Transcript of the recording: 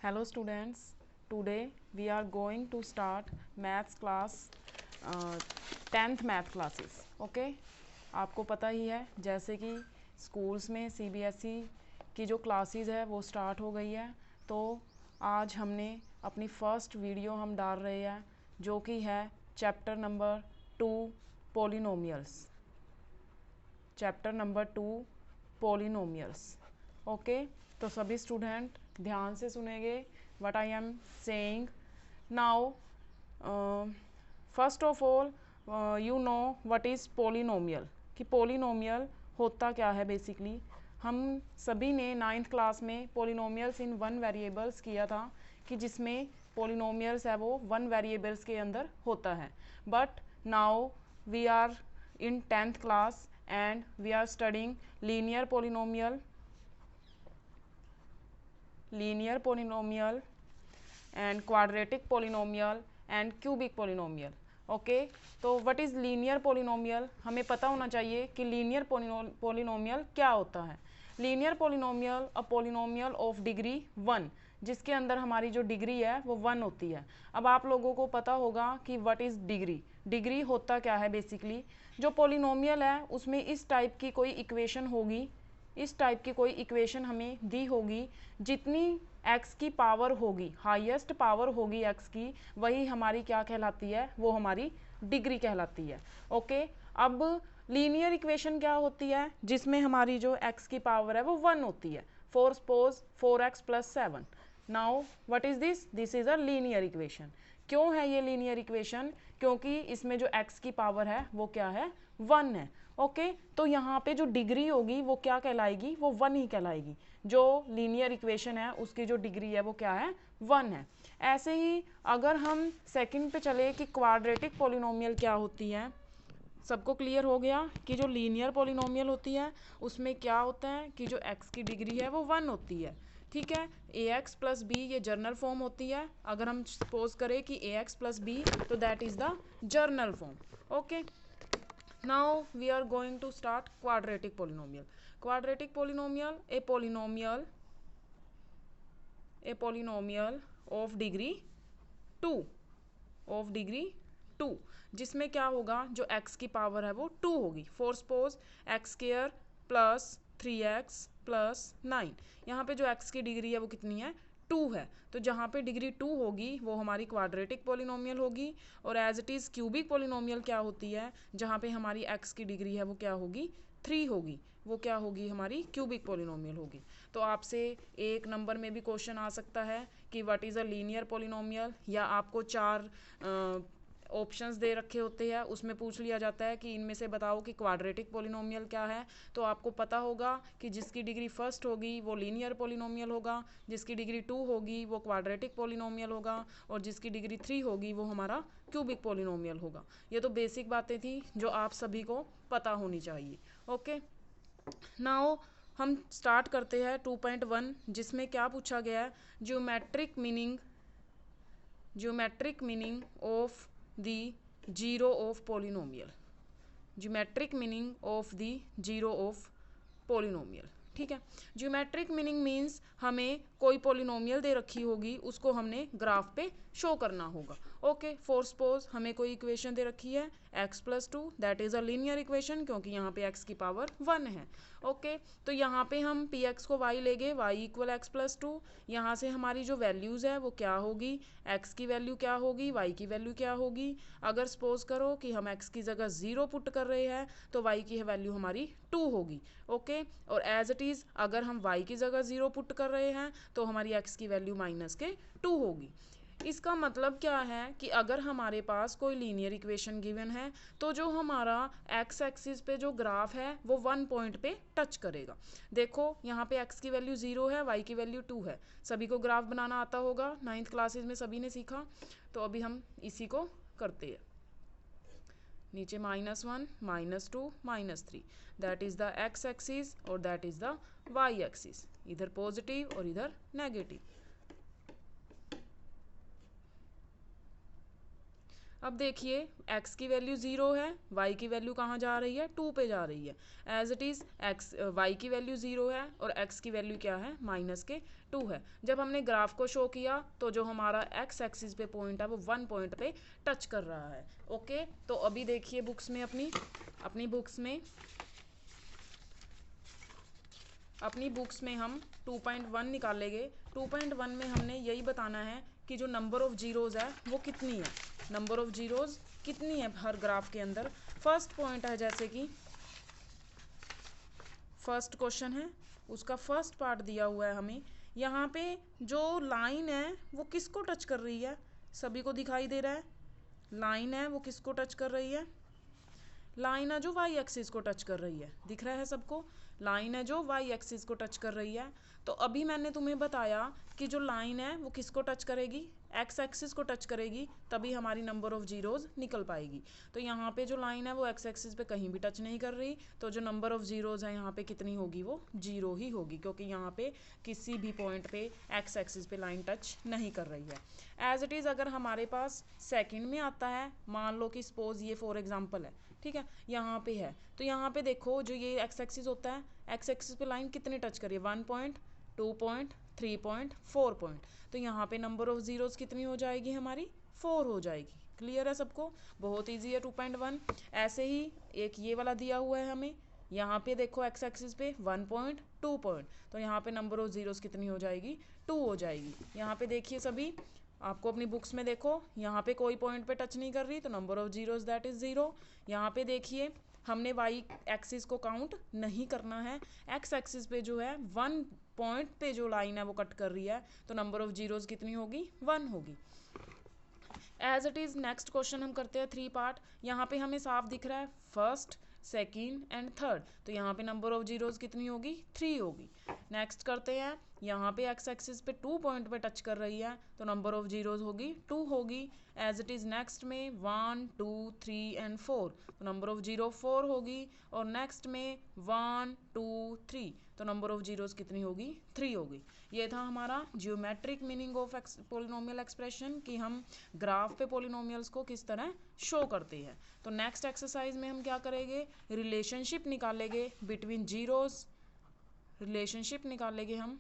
Hello students, today we are going to start maths class 10th math classes. Okay? आपको पता ही है जैसे कि स्कूल्स में CBSE की जो क्लासेस है वो स्टार्ट हो गई है, तो आज हमने अपनी फर्स्ट वीडियो हम डाल रहे हैं जो कि है chapter number 2 polynomials. Chapter number 2 polynomials. Okay, तो सभी स्टूडेंट ध्यान से सुनेंगे what I am saying now. First of all you know what is polynomial, कि पोलिनोमियल होता क्या है। बेसिकली हम सभी ने 9th क्लास में पोलिनोमियल्स इन वन वेरिएबल्स किया था, कि जिसमें पोलिनोमियल्स है वो वन वेरिएबल्स के अंदर होता है। But now we are in 10th class and we are studying linear polynomial and quadratic polynomial and cubic polynomial. Okay, तो व्हाट इज़ लीनियर पोलिनोमियल, हमें पता होना चाहिए कि लीनियर पोलिनोमियल क्या होता है। Linear polynomial a polynomial of degree 1, जिसके अंदर हमारी जो डिग्री है वो 1 होती है। अब आप लोगों को पता होगा कि व्हाट इज़ डिग्री। डिग्री होता क्या है। बेसिकली जो पोलिनोमियल है उसमें इस टाइप की कोई इक्वेशन होगी, इस टाइप की कोई इक्वेशन हमें दी होगी, जितनी x की पावर होगी, हाईएस्ट पावर होगी x की, वही हमारी क्या कहलाती है, वो हमारी डिग्री कहलाती है। ओके, अब लीनियर इक्वेशन क्या होती है, जिसमें हमारी जो x की पावर है वो 1 होती है। For suppose 4x + 7। Now what is this is a linear equation. क्यों है ये लीनियर इक्वेशन? क्योंकि इसमें जो x की पावर है वो क्या है, 1 है। ओके, तो यहाँ पे जो डिग्री होगी वो क्या कहलाएगी, वो 1 ही कहलाएगी। जो लीनियर इक्वेशन है उसकी जो डिग्री है वो क्या है, 1 है। ऐसे ही अगर हम सेकंड पे चले कि क्वाड्रेटिक पोलिनोमियल क्या होती है, सबको क्लियर हो गया कि जो लीनियर पोलिनोमियल होती है उसमें क्या होता है कि जो x की डिग्री है वो 1 होती है। ठीक है, ax + b ये जर्नल फॉर्म होती है। अगर हम सपोज करें कि ax + b, तो that is the journal form. Okay, now we are going to start quadratic polynomial. Quadratic polynomial, a polynomial of degree 2, जिसमें क्या होगा, जो x की पावर है वो 2 होगी। फॉर सपोज x² + 3x + 9, यहाँ पे जो x की डिग्री है वो कितनी है, 2 है। तो जहाँ पे डिग्री 2 होगी वो हमारी क्वाड्रेटिक पोलिनोमियल होगी। और as it is cubic polynomial क्या होती है, जहाँ पे हमारी x की डिग्री है वो क्या होगी, 3 होगी। वो क्या होगी, हमारी क्यूबिक पोलिनोमियल होगी। तो आपसे एक नंबर में भी क्वेश्चन आ सकता है कि what is a linear polynomial, या आपको 4 ऑप्शंस दे रखे होते हैं, उसमें पूछ लिया जाता है कि इनमें से बताओ कि क्वाड्रेटिक पोलिनोमियल क्या है। तो आपको पता होगा कि जिसकी डिग्री फर्स्ट होगी वो लीनियर पोलिनोमियल होगा, जिसकी डिग्री 2 होगी वो क्वाड्रेटिक पोलिनोमियल होगा, और जिसकी डिग्री 3 होगी वो हमारा क्यूबिक पोलिनोमियल होगा। ये तो बेसिक बातें थी जो आप सभी को पता होनी चाहिए। ओके, नाउ हम स्टार्ट करते हैं 2.1, जिसमें क्या पूछा गया है, geometric meaning of the zero of polynomial. Geometric meaning of the zero of polynomial. ठीक है, ज्योमेट्रिक मीनिंग मीन्स हमें कोई पोलिनोमियल दे रखी होगी, उसको हमने ग्राफ पे शो करना होगा। ओके, फॉर सपोज हमें कोई इक्वेशन दे रखी है x + 2, that is a linear equation, क्योंकि यहाँ पे x की पावर 1 है। ओके, तो यहाँ पे हम px को y लेंगे, y = x + 2। यहाँ से हमारी जो वैल्यूज़ है वो क्या होगी, x की वैल्यू क्या होगी, y की वैल्यू क्या होगी। अगर सपोज करो कि हम x की जगह 0 पुट कर रहे हैं तो y की वैल्यू हमारी 2 होगी। ओके, और एज इट इज़ अगर हम y की जगह 0 पुट कर रहे हैं तो हमारी x की वैल्यू -2 होगी। इसका मतलब क्या है कि अगर हमारे पास कोई लीनियर इक्वेशन गिवन है तो जो हमारा x एक्सिस पे जो ग्राफ है वो 1 पॉइंट पे टच करेगा। देखो यहाँ पे x की वैल्यू 0 है, y की वैल्यू 2 है। सभी को ग्राफ बनाना आता होगा, 9th क्लासेस में सभी ने सीखा। तो अभी हम इसी को करते हैं। नीचे -1 -2 -3, that is the x axis और that is the y axis, इधर पॉजिटिव और इधर नेगेटिव। अब देखिए x की वैल्यू 0 है, y की वैल्यू कहाँ जा रही है, 2 पे जा रही है। एज इट इज़ y की वैल्यू 0 है और x की वैल्यू क्या है, -2 है। जब हमने ग्राफ को शो किया तो जो हमारा x एक्सिस पे पॉइंट है वो 1 पॉइंट पे टच कर रहा है। ओके, तो अभी देखिए बुक्स में अपनी बुक्स में हम 2.1 निकालेंगे। 2.1 में हमने यही बताना है कि जो नंबर ऑफ जीरोज़ है वो कितनी है, नंबर ऑफ जीरोज़ कितनी है हर ग्राफ के अंदर। फर्स्ट पॉइंट है, जैसे कि फर्स्ट क्वेश्चन है, उसका फर्स्ट पार्ट दिया हुआ है हमें। यहाँ पे जो लाइन है वो किसको टच कर रही है, सभी को दिखाई दे रहा है। लाइन है वो किसको टच कर रही है, लाइन है जो वाई एक्सिस को टच कर रही है, दिख रहा है सबको, लाइन है जो वाई एक्सिस को टच कर रही है। तो अभी मैंने तुम्हें बताया कि जो लाइन है वो किसको टच करेगी, एक्स एक्सिस को टच करेगी, तभी हमारी नंबर ऑफ जीरोज़ निकल पाएगी। तो यहाँ पे जो लाइन है वो एक्स एक्सिस पे कहीं भी टच नहीं कर रही, तो जो नंबर ऑफ जीरोज़ है यहाँ पे कितनी होगी, वो 0 ही होगी, क्योंकि यहाँ पे किसी भी पॉइंट पे एक्स एक्सिस पे लाइन टच नहीं कर रही है। एज इट इज़ अगर हमारे पास सेकेंड में आता है, मान लो कि सपोज ये फॉर एग्जाम्पल है, ठीक है, यहाँ पे है, तो यहाँ पे देखो जो ये एक्स एक्सिस होता है, एक्स एक्सिस पे लाइन कितने टच करिए, 1 पॉइंट, 2 पॉइंट, 3 पॉइंट, 4 पॉइंट, तो यहाँ पे नंबर ऑफ जीरोज़ कितनी हो जाएगी हमारी, 4 हो जाएगी। क्लियर है सबको, बहुत ईजी है 2.1। ऐसे ही एक ये वाला दिया हुआ है हमें, यहाँ पे देखो एक्स एक्सिस पे 1 पॉइंट, 2 पॉइंट, तो यहाँ पे नंबर ऑफ जीरोज़ कितनी हो जाएगी, 2 हो जाएगी। यहाँ पे देखिए सभी, आपको अपनी बुक्स में देखो, यहाँ पे कोई पॉइंट पे टच नहीं कर रही, तो number of zeros that is 0। यहाँ पे देखिए हमने वाई एक्सिस को काउंट नहीं करना है, एक्स एक्सिस पे जो है 1 पॉइंट पे जो लाइन है वो कट कर रही है, तो नंबर ऑफ जीरोज़ कितनी होगी, 1 होगी। As it is next question हम करते हैं 3 पार्ट। यहाँ पे हमें साफ दिख रहा है फर्स्ट, सेकेंड एंड थर्ड, तो यहाँ पे नंबर ऑफ जीरोज़ कितनी होगी, 3 होगी। नेक्स्ट करते हैं, यहाँ पे एक्स एक्सिस पे 2 पॉइंट पे टच कर रही है, तो नंबर ऑफ जीरोज़ होगी 2 होगी। एज इट इज़ नेक्स्ट में 1, 2, 3 एंड 4, तो नंबर ऑफ जीरो 4 होगी। और नेक्स्ट में 1, 2, 3, तो नंबर ऑफ जीरोज़ कितनी होगी, 3 होगी। ये था हमारा geometric meaning of polynomial expression, कि हम ग्राफ पे पोलिनोमियल्स को किस तरह शो करते हैं। तो नेक्स्ट एक्सरसाइज में हम क्या करेंगे, रिलेशनशिप निकालेंगे बिटवीन जीरोज़, रिलेशनशिप निकालेंगे हम